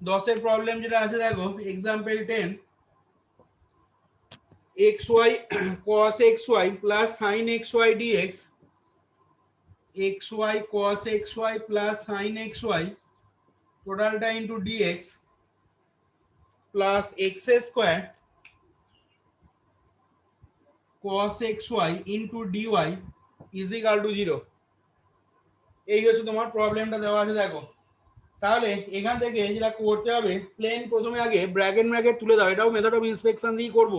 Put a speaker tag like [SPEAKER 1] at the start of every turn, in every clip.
[SPEAKER 1] 10 problem যেটা আছে দেখো example 10 xy cos xy plus sin xy dx xy cos xy plus sin xy totalটা into dx plus x square cos xy into dy is equal to 0। এই হচ্ছে তোমার প্রবলেমটা দেওয়া আছে দেখো। তাহলে এখান থেকে যেটা করতে হবে প্লেন প্রথমে আগে ব্র্যাকেট ব্র্যাকেট তুলে দাও, এটাও মেথড অফ ইন্সপেকশন দিয়ে করব।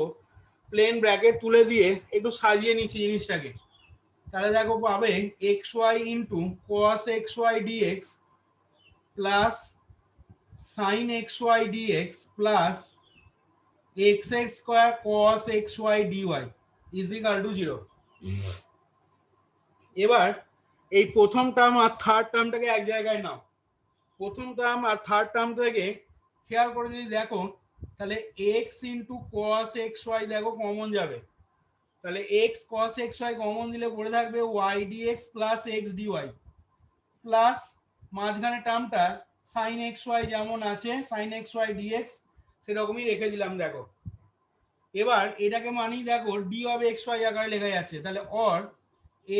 [SPEAKER 1] প্লেন ব্র্যাকেট তুলে দিয়ে একটু সাজিয়ে নিচ্ছি জিনিসটাকে। তাহলে দেখো পাবে x y into cos x y dx plus sine x y dx plus x x square cos x y dy is equal to 0। এবার এই প্রথম টার্ম আর থার্ড টার্মটাকে এক জায়গায় নাও। প্রথম টার্ম আর থার্ড টার্ম থেকে খেয়াল করে যদি দেখো তাহলে x into cos x y দেখো কমন যাবে। তাহলে x cos x y common দিলে পড়ে থাকবে y dx plus x dy plus মাঝখানে টার্মটা সাইন এক্স ওয়াই যেমন আছে সাইন এক্স ওয়াই ডিএক্স সেরকমই রেখে দিলাম দেখো। এবার এটাকে মানি দেখো ডি অফ এক্স ওয়াই আকারে লেখা যাচ্ছে। তাহলে or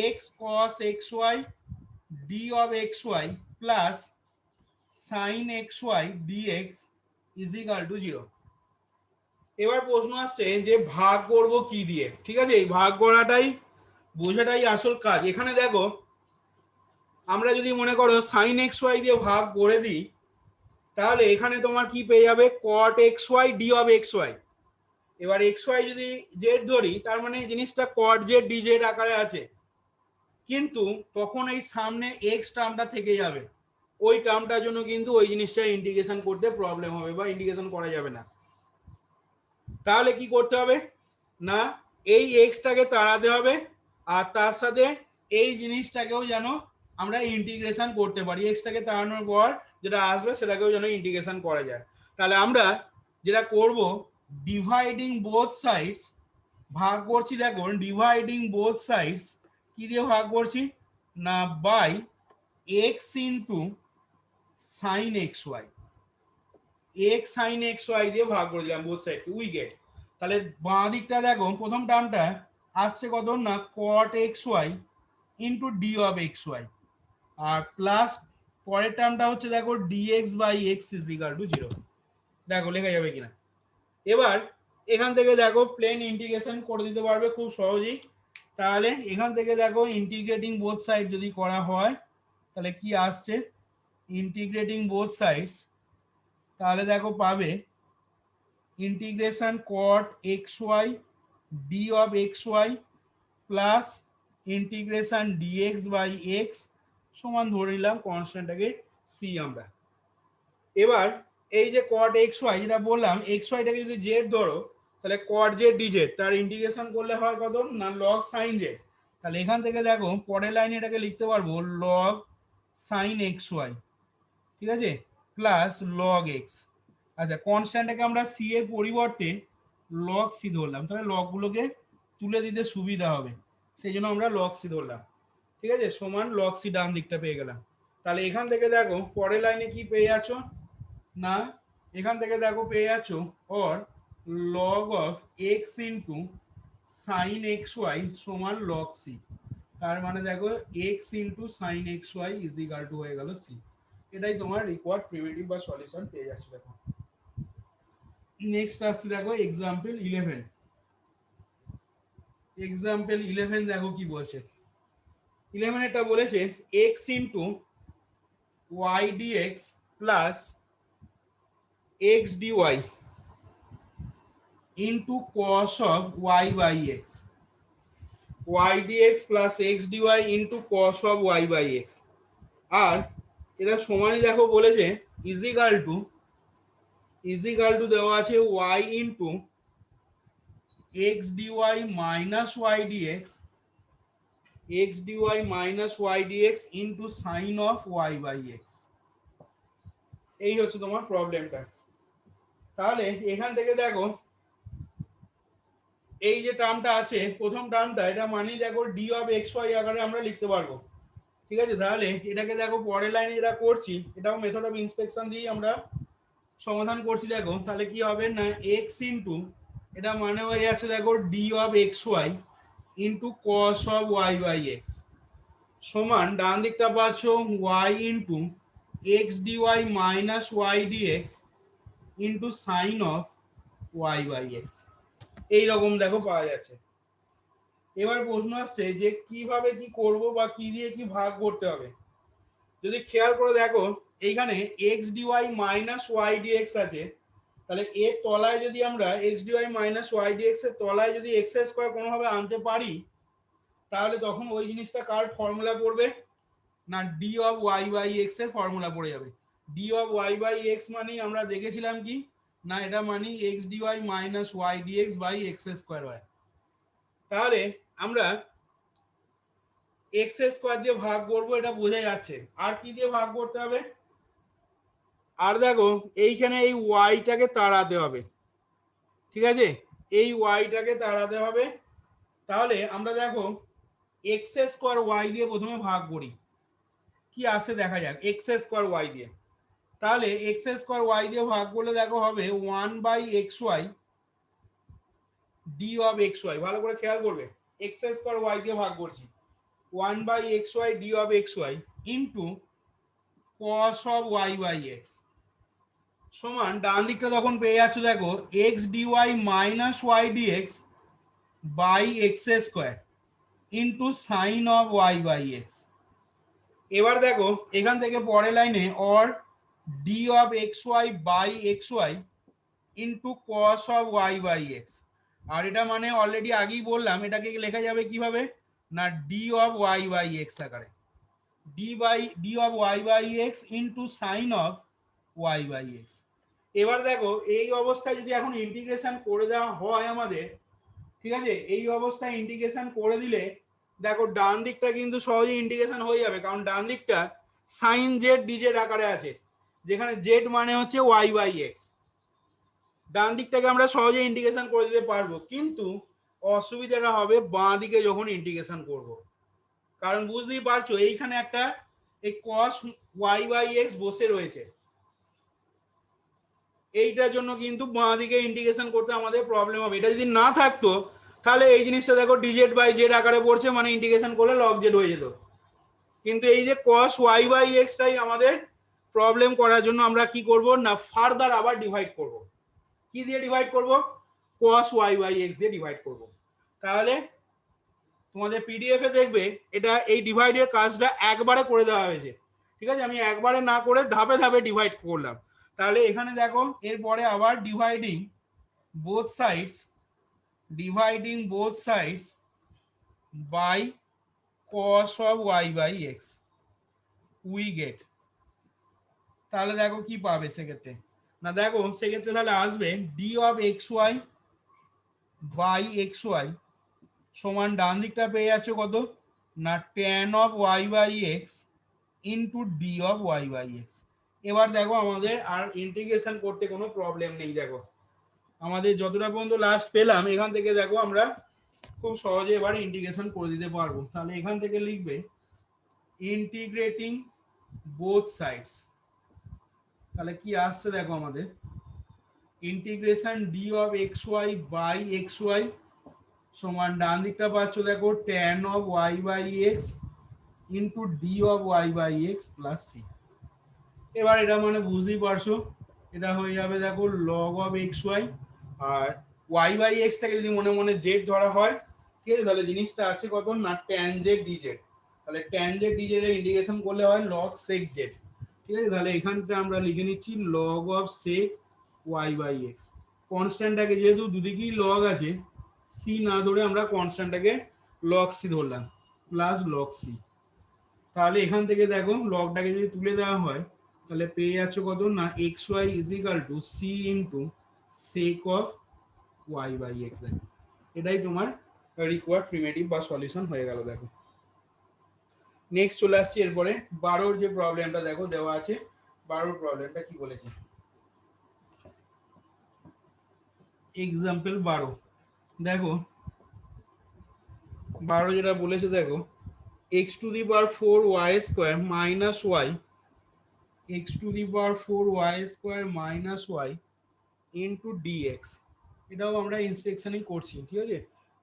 [SPEAKER 1] x cos x y d of x y plus sine x y dx is equal to 0। এবার প্রশ্ন আসছে যে ভাগ করব কি দিয়ে। ঠিক আছে, এই ভাগ করাটাই বোঝাটাই আসল কাজ। এখানে দেখো আমরা যদি মনে করো সাইন এক্স ওয়াই দিয়ে ভাগ করে দিই তাহলে এখানে তোমার কি পেয়ে যাবে cot x y d of x y. এবার এক্স ওয়াই যদি জেড ধরি তার মানে জিনিসটা কট জেড ডি জেড আকারে আছে, কিন্তু তখন এই সামনে এক্স টার্মটা থেকে যাবে। ওই টার্মটার জন্য কিন্তু ওই জিনিসটা ইন্টিগ্রেশন করতে প্রবলেম হবে বা ইন্টিগ্রেশন করা যাবে না। তাহলে কি করতে হবে না এই এক্সটাকে তাড়াতে হবে আর তার সাথে এই জিনিসটাকেও যেন আমরা ইন্টিগ্রেশন করতে পারি। এক্সটাকে তাড়ানোর পর যেটা আসবে সেটাকেও যেন ইন্টিগ্রেশন করা যায়। তাহলে আমরা যেটা করব ডিভাইডিং বোথ সাইডস ভাগ করছি। দেখো ডিভাইডিং বোথ সাইডস কি দিয়ে ভাগ করছি না by x into sine x y. X sine x y দিয়ে ভাগ করে দিলাম বোথ সাইডকে, উই গেট। তাহলে বাঁ দিকটা দেখো প্রথম টার্মটা আসছে কত না cot x y into d of x y আর প্লাস পরের টার্মটা হচ্ছে দেখো dx by x is equal to 0। দেখো লেখা যাবে কিনা। এবার এখান থেকে দেখো প্লেন ইন্টিগ্রেশন করে দিতে পারবে খুব সহজেই। তাহলে এখান থেকে দেখো ইন্টিগ্রেটিং বোথ সাইড যদি করা হয় তাহলে কি আসছে ইন্টিগ্রেটিং বোথ সাইডস, তাহলে দেখো পাবে integration cot x y d of x y plus integration dx by x সমান ধরে নিলাম কনস্ট্যান্টটাকে সি আমরা। এবার এই যে কট এক্স ওয়াই যেটা বললাম এক্স ওয়াইটাকে যদি জেড ধরো তাহলে কট জেড ডিজেড তার ইন্টিগ্রেশন করলে হয় কত না লগ সাইন জেড। তাহলে এখান থেকে দেখো পরের লাইনে এটাকে লিখতে পারবো লগ সাইন এক্স ওয়াই, ঠিক আছে, প্লাস লগ এক্স। আচ্ছা কনস্ট্যান্টটাকে আমরা সি এর পরিবর্তে লগ সি ধরলাম, তাহলে লগগুলোকে তুলে দিতে সুবিধা হবে সেই জন্য আমরা লগ সি ধরলাম। ঠিক আছে, সমান লগ সি ডান দিকটা পেয়ে গেলাম। তাহলে এখান থেকে দেখো পরের লাইনে কি পেয়ে যাচ্ছ না এখান থেকে দেখো পেয়ে যাচ্ছ or log of x into sine x y সমান লগ সি। তার মানে দেখো x into sine x y is equal to হয়ে গেল সি। এটাই তোমার রিকোয়ার্ড প্রিমিটিভ বা সলিউশন পেয়ে যাচ্ছে। দেখো নেক্সট আসছে দেখো এক্সাম্পল 11। এক্সাম্পল 11 দেখো কি বলছে। 11 এটা বলেছে x into y dx plus x d y into cos of y by x, y dx plus x d y into cos of y by x. আর এটা সমানই দেখো বলেছে ইজিক্যাল টু দেওয়া আছে y into x dy minus y d x x dy minus y dx into sine of y by x. এই হচ্ছে তোমার প্রবলেমটা। তাহলে এখান থেকে দেখো এই যে টার্মটা আছে প্রথম টার্মটা এটা মানে দেখো ডি অফ এক্স ওয়াই আকারে আমরা লিখতে পারবো। ঠিক আছে, তাহলে এটাকে দেখো পরের লাইনে যেটা করছি এটাও মেথড অফ ইন্সপেকশন দিয়েই আমরা সমাধান করছি দেখো, তাহলে কি হবে না এক্স ইন্টু, এটা মানে হয়ে যাচ্ছে দেখো d of x y into cos of y by x সমান ডান দিকটা পাচ্ছ y into x dy minus y dx into sine of y by x. এইরকম দেখো পাওয়া যাচ্ছে। এবার প্রশ্ন আসছে যে কিভাবে কি করব বা কি দিয়ে কি ভাগ করতে হবে। যদি খেয়াল করে দেখো এইখানে x dy minus y dx আছে, তাহলে এর তলায় যদি আমরা x dy minus y dx এর তলায় যদি এক্স স্কোয়ার কোনোভাবে আনতে পারি, তাহলে তখন ওই জিনিসটা কার ফর্মুলা পড়বে না d of y by x এর ফর্মুলা পড়ে যাবে। D of y by x মানে আমরা দেখেছিলাম কি না এটা মানে x dy minus y dx by x square হয়। তাহলে আমরা এক্স স্কোয়ার দিয়ে ভাগ করবো, এটা বোঝা যাচ্ছে। আর কি দিয়ে ভাগ করতে হবে, আর দেখো এইখানে এই ওয়াইটাকে তাড়াতে হবে, ঠিক আছে, এই ওয়াইটাকে তাড়াতে হবে। তাহলে আমরা দেখো এক্স স্কোয়ার ওয়াই দিয়ে প্রথমে ভাগ করি, কি আসে দেখা যাক এক্স স্কোয়ার ওয়াই দিয়ে। তাহলে এক্স স্কোয়ার ওয়াই দিয়ে ভাগ করলে দেখো হবে one by x y d of x y. ভালো করে খেয়াল করবে, এক্স স্কোয়ার ওয়াই দিয়ে ভাগ করছি, one by x y d of x y into cos of y by x সমান ডান দিকটা তখন পেয়ে যাচ্ছ দেখো x dy minus y dx by x square into sine of y by x. এবার দেখো এখান থেকে পরের লাইনে or d of x y by x y into cos of y by x. আর এটা মানে অলরেডি আগেই বললাম এটাকে লেখা যাবে কিভাবে না d of y by x আকারে, d of y by x into sine of y by x. এবার দেখো এই অবস্থায় যদি এখন ইন্টিগ্রেশন করে দেওয়া হয় আমাদের, ঠিক আছে, এই অবস্থায় ইন্টিগ্রেশন করে দিলে দেখো ডান দিকটা কিন্তু সহজেই ইন্টিগ্রেশন হয়ে যাবে, কারণ ডান দিকটা সাইন জেড ডিজেড আকারে আছে, যেখানে জেড মানে হচ্ছে ওয়াই বাই এক্স। ডান দিকটাকে আমরা সহজে ইন্টিগ্রেশন করে দিতে পারবো, কিন্তু অসুবিধাটা হবে বাঁ দিকে যখন ইন্টিগ্রেশন করব, কারণ বুঝতেই পারছো এইখানে একটা এই cos y বাই x বসে রয়েছে, এইটার জন্য কিন্তু বাঁ দিকে ইন্টিগ্রেশন করতে আমাদের প্রবলেম হবে। এটা যদি না থাকতো তাহলে এই জিনিসটা দেখো ডিজেড বাই জেড আকারে পড়ছে, মানে ইন্টিগ্রেশন করলে লগ জেড হয়ে যেত। কিন্তু এই যে cos y বাই x টাই আমাদের প্রবলেম করার জন্য আমরা কি করব না ফার্দার আবার ডিভাইড করব। কি দিয়ে ডিভাইড করব, cos y বাই x দিয়ে ডিভাইড করব। তাহলে তোমাদের পিডিএফ এ দেখবে এটা এই ডিভাইডের কাজটা একবারে করে দেওয়া হয়েছে, ঠিক আছে, আমি একবারে না করে ধাপে ধাপে ডিভাইড করলাম। তাহলে এখানে দেখো এরপরে আবার dividing both sides by cos of y by x we get. তাহলে দেখো কি পাবে সেক্ষেত্রে না, দেখো সেক্ষেত্রে তাহলে আসবে d of x y by x y সমান ডান দিকটা পেয়ে যাচ্ছে কত না tan of y by x into d of y by x. এবার দেখো আমাদের আর ইন্টিগ্রেশন করতে কোনো প্রবলেম নেই। দেখো আমাদের যতটা পর্যন্ত লাস্ট পেলাম এখান থেকে দেখো আমরা খুব সহজে এবার ইন্টিগ্রেশন করে দিতে পারবো। তাহলে এখান থেকে লিখবে ইন্টিগ্রেটিং বোথ সাইডস, তাহলে কি আসছে দেখো আমাদের integration d of x y by x y সমান ডান দিকটা পাচ্ছ দেখো tan of y by x into d of y by x plus c. এবার এটা মানে বুঝতেই পারছো এটা হয়ে যাবে দেখো লগ অফ এক্স ওয়াই, আর ওয়াই বাই এক্সটাকে যদি মনে মনে জেড ধরা হয়, ঠিক আছে, তাহলে জিনিসটা আছে কত না tan জেড ডিজেড। তাহলে tan জেড ডিজেড এর ইন্টিগ্রেশন করলে হয় লগ সেক জেড, ঠিক আছে। তাহলে এখানটা আমরা লিখে নিচ্ছি log of sec y by x. কনস্ট্যান্টটাকে যেহেতু দুদিকেই লগ আছে, সি না ধরে আমরা কনস্ট্যান্টটাকে লগ সি ধরলাম প্লাস লগ সি। তাহলে এখান থেকে দেখো লগটাকে যদি তুলে দেওয়া হয় তাহলে পেয়ে যাচ্ছ কত না x y is equal to C into sec of y by x. এটাই তোমার রিকোয়ার্ড প্রিমিটিভ বা সলিউশন হয়ে গেল। দেখো নেক্সট চলে আসছি এরপরে 12 যে প্রবলেমটা দেখো দেওয়া আছে। 12 প্রবলেমটা কি বলেছে, এক্সাম্পল 12 দেখো 12 যেটা বলেছে দেখো x to the power 4 y square minus y x to the power 4y square minus y into dx, এটাও আমরা ইন্সপেকশনই করছি, ঠিক আছে,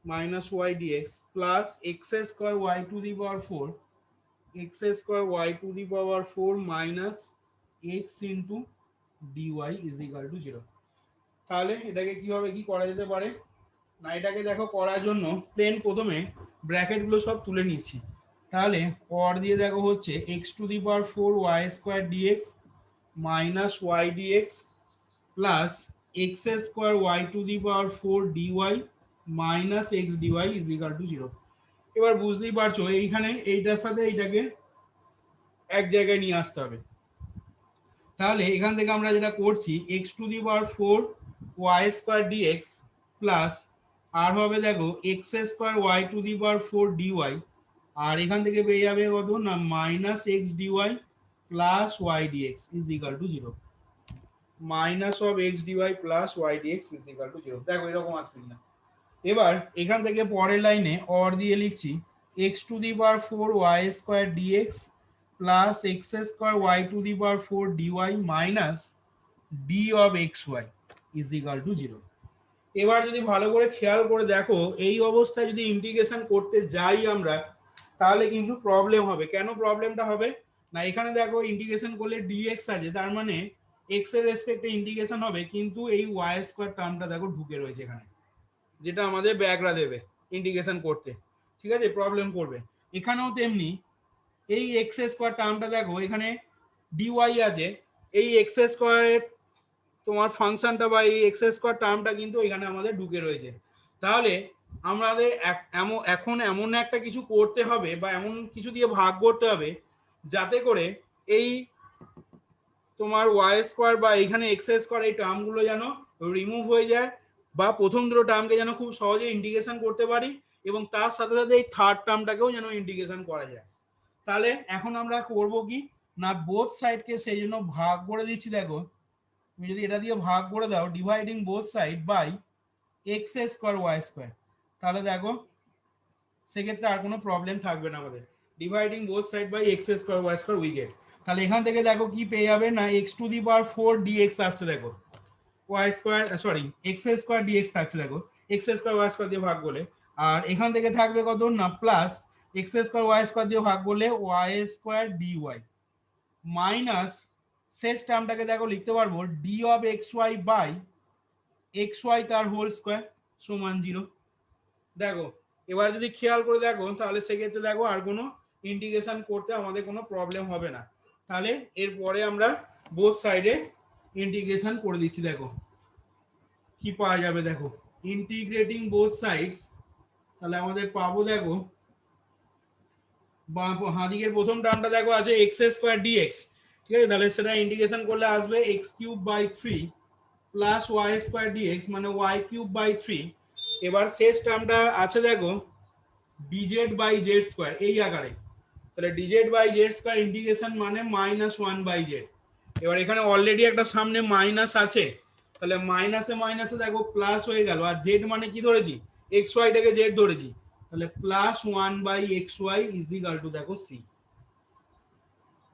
[SPEAKER 1] minus y dx plus x square y two the power 4 x square y two the power 4 minus x into dy is equal two 0। তাহলে এটাকে কিভাবে কি করা যেতে পারে না, এটাকে দেখো করার জন্য প্লেন প্রথমে ব্র্যাকেটগুলো সব তুলে নিচ্ছি। তাহলে পর দিয়ে দেখো হচ্ছে x to the power 4 y square dx minus y dx plus x square y to the power 4 dy minus x dy is equal to 0। এবার বুঝতেই পারছো এইখানে এইটার সাথে এইটাকে এক জায়গায় নিয়ে আসতে হবে। তাহলে এখান থেকে আমরা যেটা করছি x to the power 4 y square dx plus আর হবে দেখো x square y to the power 4 d y, আর এখান থেকে পেয়ে যাবে কত না minus x dy plus y dx is equal to 0। Minus of x dy plus y dx is equal to 0। দেখো এরকম আসবে না। এবার এখান থেকে পরের লাইনে অর দিয়ে লিখছি x to the power 4 y square dx plus x square y to the power 4 dy minus d of x y is equal to 0। এবার যদি ভালো করে খেয়াল করে দেখো এই অবস্থায় যদি ইন্টিগ্রেশন করতে যাই আমরা তাহলে কিন্তু প্রবলেম হবে। কেন প্রবলেমটা হবে না, এখানে দেখো ইন্টিগ্রেশন করলে ডিএক্স আছে, তার মানে এক্স এর রেসপেক্টে ইন্টিগ্রেশন হবে, কিন্তু এই ওয়াই স্কোয়ার টার্মটা দেখো ঢুকে রয়েছে এখানে, যেটা আমাদের ব্যাকরা দেবে ইন্টিগ্রেশন করতে, ঠিক আছে, প্রবলেম করবে। এখানেও তেমনি এই এক্স স্কোয়ার টার্মটা দেখো এখানে ডিওয়াই আছে, এই এক্স স্কোয়ারের তোমার ফাংশনটা বা এই এক্স স্কোয়ার টার্মটা কিন্তু এখানে আমাদের ঢুকে রয়েছে। তাহলে আমাদের এখন এমন একটা কিছু করতে হবে বা এমন কিছু দিয়ে ভাগ করতে হবে যাতে করে এই তোমার ওয়াই স্কোয়ার বা এখানে এক্স স্কোয়ার এই টার্মগুলো যেন রিমুভ হয়ে যায়, বা প্রথম দুটো টার্মকে যেন খুব সহজে ইন্টিগ্রেশন করতে পারি, এবং তার সাথে সাথে এই থার্ড টার্মটাকেও যেন ইন্টিগ্রেশন করা যায়। তাহলে এখন আমরা করব কি না, বোথ সাইডকে সেই জন্য ভাগ করে দিচ্ছি। দেখো তুমি যদি এটা দিয়ে ভাগ করে দাও dividing both side by x square y square, তাহলে দেখো সেক্ষেত্রে আর কোনো প্রবলেম থাকবে না আমাদের। Dividing both side by x square y square we get. তাহলে এখান থেকে দেখো কি পেয়ে যাবে না x to the power 4 dx আসছে, দেখো y square sorry x square dx থাকছে, দেখো এক্স স্কোয়ার ওয়াই স্কোয়ার দিয়ে ভাগ করলে, আর এখান থেকে থাকবে কত না plus x square y square দিয়ে ভাগ করলে ওয়াই স্কোয়ার ডিওয়াই মাইনাস শেষ টার্মটাকে দেখো লিখতে পারবো d of x y by x y তার হোল স্কোয়ার সমান 0। দেখো এবার যদি খেয়াল করে দেখো তাহলে সেক্ষেত্রে দেখো আর কোনো ইন্টিগ্রেশন করতে আমাদের কোনো প্রবলেম হবে না। তাহলে এরপরে আমরা বোথ সাইডে ইন্টিগ্রেশন করে দিচ্ছি। দেখো কি পাওয়া যাবে, দেখো ইন্টিগ্রেটিং বোথ সাইডস, তাহলে আমাদের পাবো দেখো হাদিকের প্রথম টার্মটা দেখো আছে এক্স স্কোয়ার ডিএক্স, ঠিক আছে, তাহলে সেটা ইন্টিগ্রেশন করলে আসবে x cube by 3 plus y square dx মানে ওয়াই কিউব বাই 3। এবার শেষ টার্মটা আছে দেখো ডিজেড বাই জেড স্কোয়ার এই আকারে, তাহলে dz by z square integration মানে মাইনাস 1 বাই জেড। এবার এখানে অলরেডি একটা সামনে মাইনাস আছে, তাহলে মাইনাসে মাইনাসে দেখো প্লাস হয়ে গেল, আর জেড মানে কি ধরেছি এক্স ওয়াইটাকে জেড ধরেছি, তাহলে plus 1 by x y is equal to দেখো সি।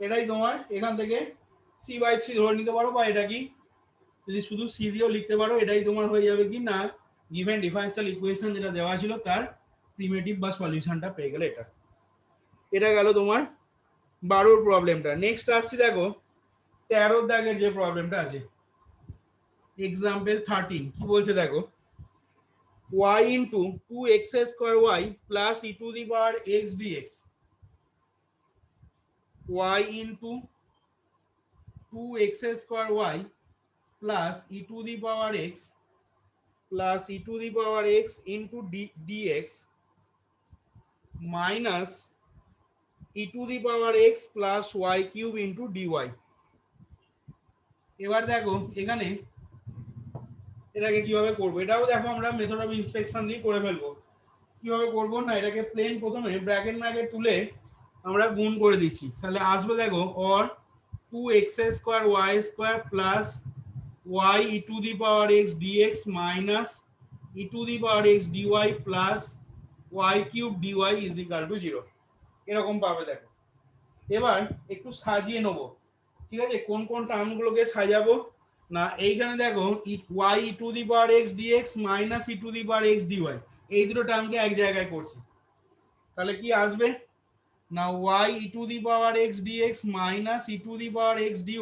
[SPEAKER 1] এটাই তোমার এখান থেকে সি বাই 3 ধরে নিতে পারো, বা এটা কি যদি শুধু সি দিয়েও লিখতে পারো, এটাই তোমার হয়ে যাবে কি না গিভেন ডিফারেন্সিয়াল ইকুয়েশন যেটা দেওয়া ছিল তার প্রিমিটিভ বা সলিউশনটা পেয়ে গেলে। এটা গেল তোমার 12 প্রবলেমটা। নেক্সট আসছি দেখো 13 দাগের যে প্রবলেমটা আছে এক্সাম্পল 13 কি বলছে দেখো y into 2x square y plus E to the power x dx, y into 2x square y plus E to the power x plus E to the power x into dx minus e to the power x plus y cube into dy। এবার দেখো এখানে এটাকে কিভাবে করবো, এটাও দেখো আমরা method of inspection দিয়ে করে ফেলবো। কিভাবে করবো না, এটাকে প্লেন প্রথমে ব্র্যাকেট ম্যাকেট তুলে আমরা গুণ করে দিচ্ছি, তাহলে আসবে দেখো or 2x square y square plus y e to the power x dx minus e to the power x dy plus y cube dy is equal to 0, এরকম পাবে। দেখো এবার একটু সাজিয়ে নেবো, ঠিক আছে, কোন কোন টার্মগুলোকে সাজাবো না, এইখানে দেখো y e to the power x dx minus e to the power x dy, এই দুটো টার্মকে এক জায়গায় করছি, তাহলে কি আসবে না y e to the power x dx minus e to the power x dy,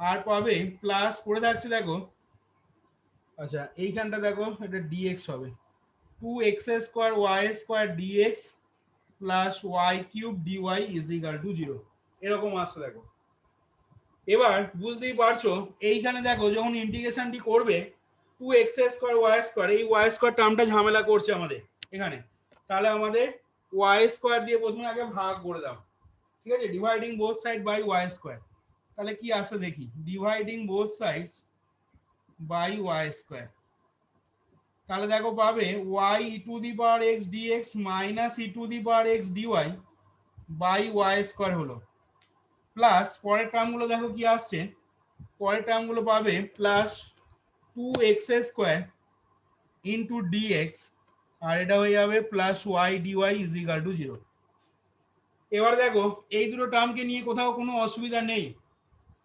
[SPEAKER 1] আর পাবে প্লাস করে থাকছে দেখো, আচ্ছা এইখানটা দেখো এটা dx হবে 2x square y square dx plus y cube dy is equal two 0, এরকম আসছে দেখো। এবার বুঝতেই পারছো এইখানে দেখো যখন ইন্টিগ্রেশনটি করবে 2x স্কোয়ার y স্কোয়ার, এই y স্কোয়ার টার্মটা ঝামেলা করছে আমাদের এখানে, তাহলে আমাদের y স্কোয়ার দিয়ে প্রথমে আগে ভাগ করে দাও, ঠিক আছে, dividing both side by y square, তাহলে কি আসে দেখি, dividing both sides by y square, তাহলে দেখো পাবে y e to the power x dx minus e to the power x dy by y square হলো, প্লাস পরের টার্মগুলো দেখো কি আসছে, পরের টার্মগুলো পাবে plus 2x square into d x, আর এটা হয়ে যাবে plus y dy is equal to 0। এবার দেখো এই দুটো টার্মকে নিয়ে কোথাও কোনো অসুবিধা নেই,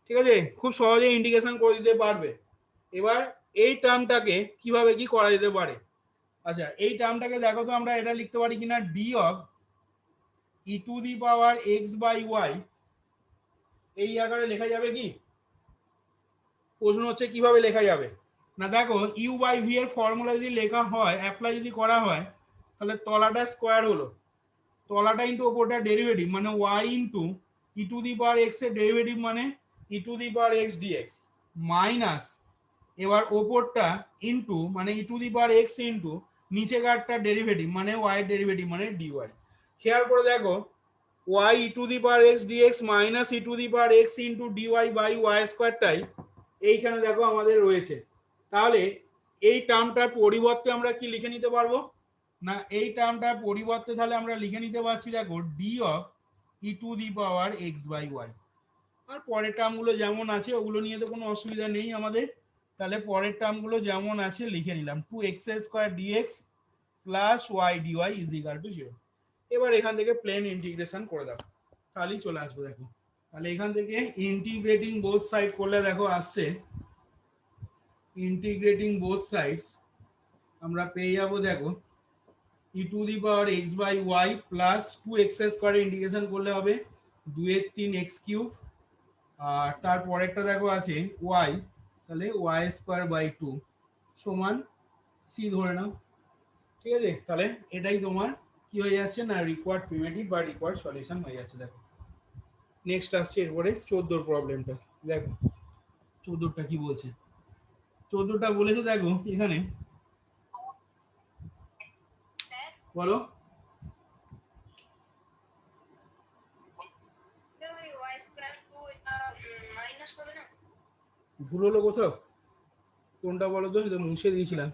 [SPEAKER 1] ঠিক আছে, খুব সহজে ইন্টিগ্রেশন করে দিতে পারবে। এবার এই টার্মটাকে কিভাবে কি করা যেতে পারে, আচ্ছা এই টার্মটাকে দেখো তো আমরা এটা লিখতে পারি কিনা, d of e to the power x by y, এই আকারে লেখা যাবে কি, প্রশ্ন হচ্ছে কিভাবে লেখা যাবে না, দেখো ইউ বাই ভি এর ফর্মুলা যদি লেখা হয়, অ্যাপ্লাই যদি করা হয়, তাহলে তলাটা স্কোয়ার হলো, তলাটা ইন্টু ওপরটা ডেরিভেটিভ মানে y into e to the power x এর ডেরিভেটিভ মানে e to the power x d x minus, এবার ওপরটা ইন্টু মানে e to the power x into নিচে কারটা ডেরিভেটিভ মানে ওয়াই ডেরিভেটিভ মানে ডিওয়াই। খেয়াল করে দেখো y e to the power x d x minus e to the power x into d y by y স্কোয়ারটাই এইখানে দেখো আমাদের রয়েছে, তাহলে এই টার্মটার পরিবর্তে আমরা কি লিখে নিতে পারবো না, এই টার্মটার পরিবর্তে তাহলে আমরা লিখে নিতে পারছি দেখো d of e to the power x by y, আর পরের টার্মগুলো যেমন আছে ওগুলো নিয়ে তো কোনো অসুবিধা নেই আমাদের, তাহলে পরের টার্মগুলো যেমন আছে লিখে নিলাম 2x square dx plus y dy is equal to 0। এবার এখান থেকে প্লেন ইন্টিগ্রেশন করে দাও, তাহলেই চলে আসবে দেখো, তাহলে এখান থেকে ইন্টিগ্রেটিং বোথ সাইড করলে দেখো আসছে, ইন্টিগ্রেটিং বোথ সাইডস আমরা পেয়ে যাবো দেখো e to the power x by y plus 2x স্কোয়ারে ইন্টিগ্রেশন করলে হবে 2 এর 3 এক্স কিউব, আর তারপরেরটা দেখো আছে ওয়াই, তাহলে ওয়াই স্কোয়ার বাই 2 সমান সি ধরে নাও, ঠিক আছে, তাহলে এটাই তোমার কি হয়ে যাচ্ছে না রিকোয়ার্ড প্রিমিটিভ বা রিকোয়ার্ড সলিউশন হয়ে যাচ্ছে। দেখো নেক্সট আসছে এরপরে 14 প্রবলেমটা, দেখো 14টা কি বলছে, 14টা বলেছে দেখো এখানে, বলো ভুল হলো কোথাও, কোনটা বলো তো, এটা মুছে দিয়েছিলাম,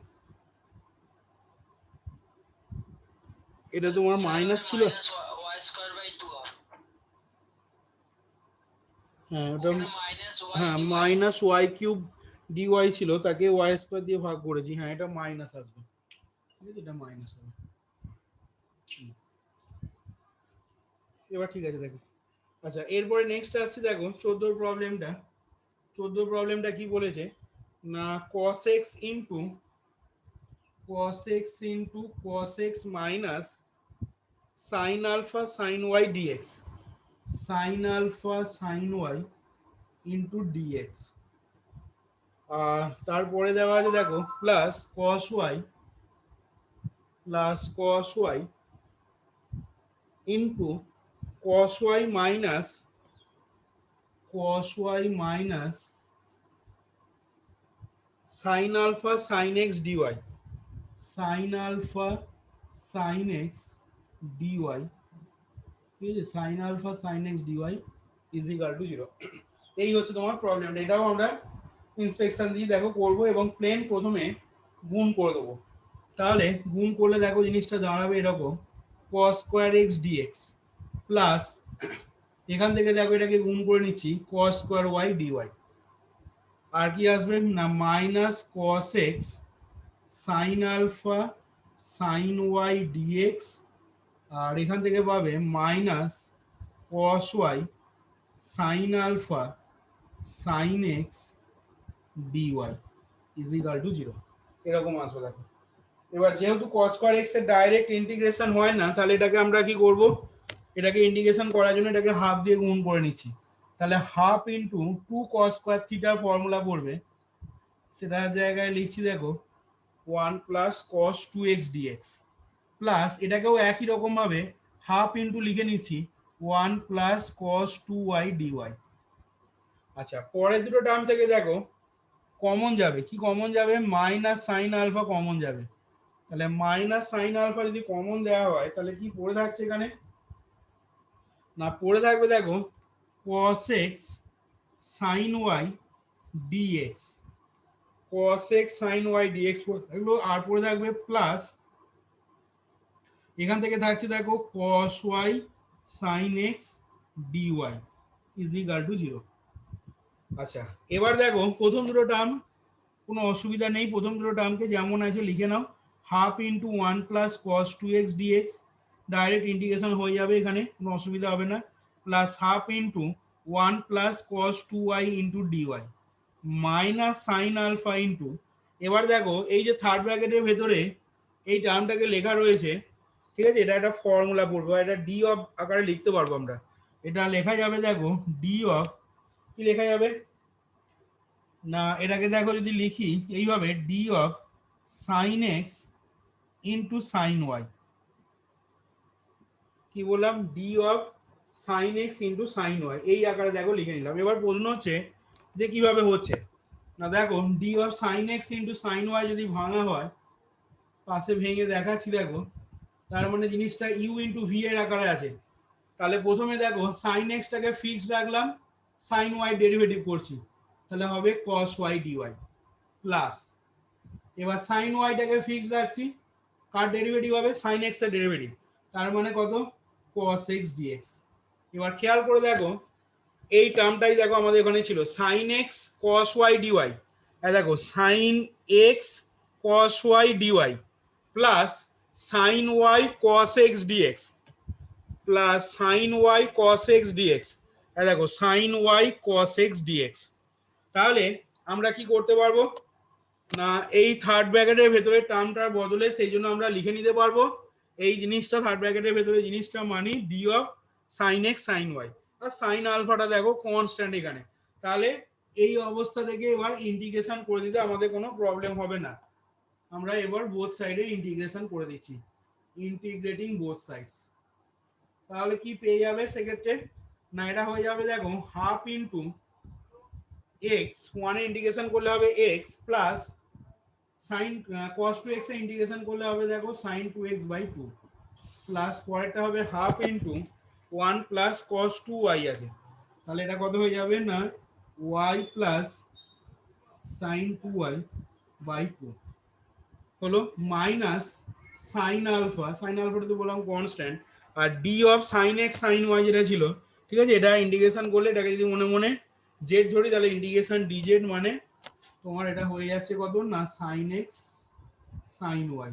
[SPEAKER 1] এটা তোমার মাইনাস ছিল, হ্যাঁ ওটা, হ্যাঁ মাইনাস ওয়াই কিউব ডিওয়াই ছিল, তাকে ওয়াই স্কোয়ার দিয়ে ভাগ করেছি, হ্যাঁ এটা মাইনাস আসবে, ঠিক আছে এটা মাইনাস হবে। এবার ঠিক আছে দেখো, আচ্ছা এরপরে নেক্সট আসছে দেখো 14 প্রবলেমটা, 14 প্রবলেমটা কি বলেছে না cos x into cos x minus sin alpha sin y dx, sin alpha sin y into dx, আর তারপরে দেওয়া আছে দেখো plus cos y into cos y minus sin alpha sin x dy, sin alpha sin x dy, ঠিক আছে, sin alpha sin x dy is equal to 0। এই হচ্ছে তোমার প্রবলেমটা, এটাও আমরা ইন্সপেকশন দিয়ে দেখো করবো, এবং প্লেন প্রথমে গুণ করে দেবো, তাহলে গুণ করলে দেখো জিনিসটা দাঁড়াবে এরকম cos square x dx plus এখান থেকে দেখো এটাকে গুণ করে নিচ্ছি cos স্কোয়ার y dy, আর কি আসবে না minus cos x sin alpha sin y dx, আর এখান থেকে পাবে minus cos y sine alpha sine x dy is equal to 0, এরকম আসবে দেখো। এবার যেহেতু কস স্কয়ার এক্স এর ডাইরেক্ট ইন্টিগ্রেশন হয় না, তাহলে এটাকে আমরা কি করব, এটাকে ইন্টিগ্রেশন করার জন্য এটাকে হাফ দিয়ে গুণ করে নিচ্ছি। তাহলে হাফ ইন্টু 2 কস স্কয়ার থিটার ফর্মুলা পড়বে, সেটার জায়গায় লিখছি দেখো 1 plus cos 2x dx plus এটাকেও একই রকম ভাবে হাফ ইন্টু লিখে নিচ্ছি 1 প্লাস কস 2y dy। আচ্ছা, পরের দুটো টার্ম থেকে দেখো কমন যাবে, কি কমন যাবে, মাইনাস সাইন আলফা কমন যাবে। তাহলে মাইনাস সাইন আলফা যদি কমন দেওয়া হয় তাহলে কি পড়ে থাকছে এখানে, না পড়ে থাকবে দেখো cos x sin y dx, cos x sin y dx এগুলো আর পড়ে থাকবে প্লাস এখান থেকে থাকছে দেখো cos y sin x dy is equal two 0। আচ্ছা, এবার দেখো প্রথম দুটো টার্ম কোনো অসুবিধা নেই, প্রথম দুটো টার্মকে যেমন আছে লিখে নাও, half into 1 plus cos 2x dx direct integration হয়ে যাবে, এখানে কোনো অসুবিধা হবে না, plus half into 1 plus cos 2y into d y minus sine alpha into, এবার দেখো এই যে থার্ড ব্র্যাকেটের ভেতরে এই টার্মটাকে লেখা রয়েছে, ঠিক আছে, এটা একটা ফর্মুলা পড়বো, এটা ডি অফ আকারে লিখতে পারবো আমরা, এটা লেখা যাবে দেখো ডি অফ, কি লেখা যাবে না, এটাকে দেখো যদি লিখি এইভাবে d of sine x into sine y, কি বললাম, d of sine x into sine y, এই আকারে দেখো লিখে নিলাম। এবার প্রশ্ন হচ্ছে যে কিভাবে হচ্ছে, না দেখো d of sine x into sine y যদি ভাঙা হয়, পাশে ভেঙে দেখাচ্ছি দেখো, তার মানে জিনিসটা ইউ ইন্টু ভি এর আকারে আছে। তাহলে প্রথমে দেখো সাইন এক্সটাকে ফিক্সড রাখলাম, সাইন ওয়াই ডেরিভেটিভ করছি, তাহলে হবে কস ওয়াই ডিওয়াই প্লাস, এবার সাইন ওয়াইটাকে ফিক্সড রাখছি, কার ডেরিভেটিভ হবে, সাইন এক্স এর ডেরিভেটিভ, তার মানে কত, কস এক্স ডিএক্স। এবার খেয়াল করে দেখো এই টার্মটাই দেখো আমাদের ওখানে ছিল sine x cos y d y, দেখো sine x cos y d y plus sine y cos x d x plus sine y cos x d x, দেখো sine y cos x d x. তাহলে আমরা কি করতে পারবো, না এই থার্ড ব্র্যাকেটের ভেতরে টার্মটার বদলে সেই জন্য আমরা লিখে নিতে পারবো এই জিনিসটা থার্ড ব্র্যাকেটের ভেতরে জিনিসটা মানে d of sine x sine y, আর সাইন আলফাটা দেখো কনস্ট্যান্ট এখানে। তাহলে এই অবস্থা থেকে এবার ইন্টিগ্রেশন করে দিতে আমাদের কোনো প্রবলেম হবে না, আমরা এবার বোথ সাইডে ইন্টিগ্রেশন করে দিচ্ছি, ইন্টিগ্রেটিং বোথ সাইডস। তাহলে কি পেয়ে যাবে সেক্ষেত্রে, না এটা হয়ে যাবে দেখো হাফ ইন্টু এক্স, ওয়ানে ইন্টিগ্রেশন করলে হবে x plus sine cos two x এ ইন্টিগ্রেশন করলে হবে দেখো sine two x by two plus পরেরটা হবে half into 1 plus cos two y আছে, তাহলে এটা কত হয়ে যাবে না y plus sine two y by two হলো মাইনাস সাইন আলফা, সাইন আলফাটা তো বললাম কনস্ট্যান্ট, আর d of sine x sine y যেটা ছিল, ঠিক আছে, এটা ইন্টিগ্রেশন করলে এটাকে যদি মনে মনে জেড ধরি তাহলে ইন্টিগ্রেশন ডি জেড মানে তোমার এটা হয়ে যাচ্ছে কত না sine x sine y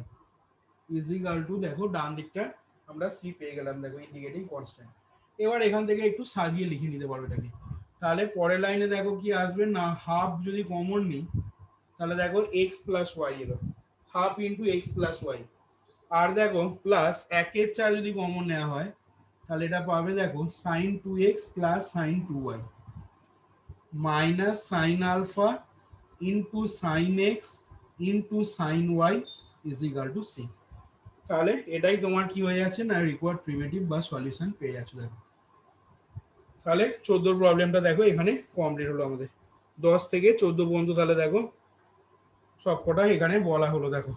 [SPEAKER 1] is equal to, দেখো ডান দিকটা আমরা সি পেয়ে গেলাম, দেখো ইন্টিগ্রেটিং কনস্ট্যান্ট। এবার এখান থেকে একটু সাজিয়ে লিখে নিতে পারবে এটাকে, তাহলে পরের লাইনে দেখো কি আসবে না হাফ যদি কমন নিই তাহলে দেখো এক্স প্লাস ওয়াই এলো, half into x plus y, আর দেখো প্লাস 1/4 যদি কমন নেওয়া হয় তাহলে এটা পাবে দেখো sine two x plus sine two y minus sine alpha into sine x into sine y is equal to c. তাহলে এটাই তোমার কি হয়ে যাচ্ছে না রিকোয়ার্ড প্রিমিটিভ বা সলিউশন পেয়ে যাচ্ছে দেখো। তাহলে 14 প্রবলেমটা দেখো এখানে কমপ্লিট হলো আমাদের, 10 থেকে 14 পর্যন্ত তাহলে দেখো সবকটা এখানে বলা হলো দেখো।